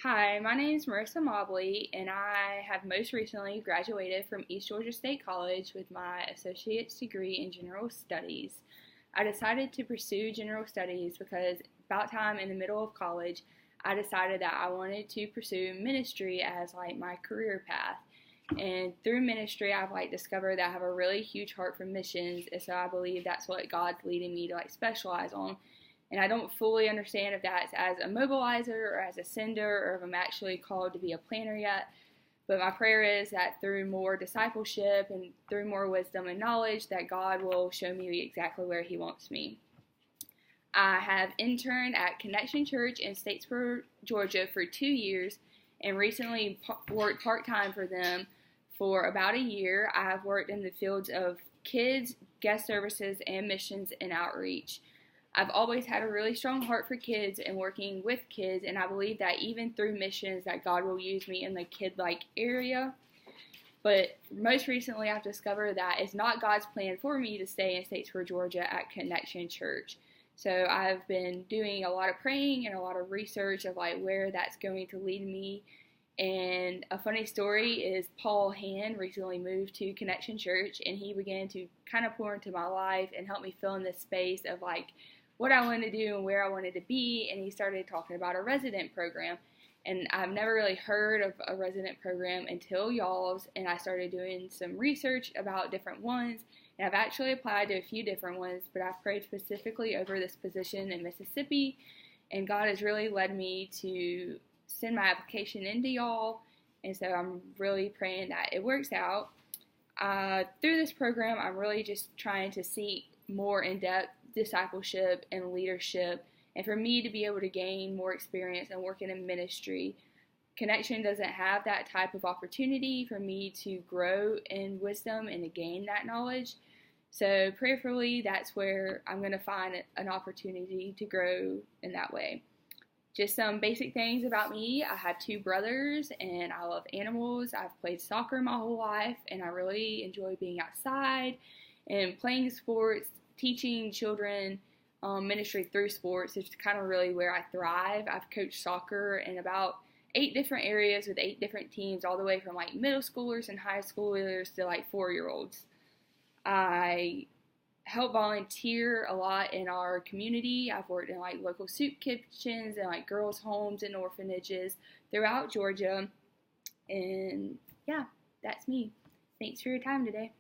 Hi, my name is Marissa Mobley, and I have most recently graduated from East Georgia State College with my associate's degree in general studies. I decided to pursue general studies because about time in the middle of college, I decided that I wanted to pursue ministry as my career path. And through ministry, I've discovered that I have a really huge heart for missions, and so I believe that's what God's leading me to specialize on. And I don't fully understand if that's as a mobilizer or as a sender or if I'm actually called to be a planner yet. But my prayer is that through more discipleship and through more wisdom and knowledge that God will show me exactly where He wants me. I have interned at Connection Church in Statesboro, Georgia for 2 years and recently worked part-time for them for about a year. I've worked in the fields of kids, guest services, and missions and outreach. I've always had a really strong heart for kids and working with kids, and I believe that even through missions that God will use me in the kid-like area. But most recently I've discovered that it's not God's plan for me to stay in Statesboro, Georgia at Connection Church. So I've been doing a lot of praying and a lot of research of where that's going to lead me. And a funny story is Paul Hand recently moved to Connection Church, and he began to kind of pour into my life and help me fill in this space of what I wanted to do and where I wanted to be, and he started talking about a resident program. And I've never really heard of a resident program until y'all's, and I started doing some research about different ones, and I've actually applied to a few different ones, but I've prayed specifically over this position in Mississippi, and God has really led me to send my application into y'all, and so I'm really praying that it works out. Through this program, I'm really just trying to seek more in-depth discipleship and leadership, and for me to be able to gain more experience and working in ministry. Connection doesn't have that type of opportunity for me to grow in wisdom and to gain that knowledge. So prayerfully, that's where I'm going to find an opportunity to grow in that way. Just some basic things about me. I have 2 brothers, and I love animals. I've played soccer my whole life, and I really enjoy being outside and playing sports. Teaching children ministry through sports is kind of really where I thrive. I've coached soccer in about 8 different areas with 8 different teams, all the way from middle schoolers and high schoolers to 4-year-olds. I help volunteer a lot in our community. I've worked in local soup kitchens and girls' homes and orphanages throughout Georgia. And yeah, that's me. Thanks for your time today.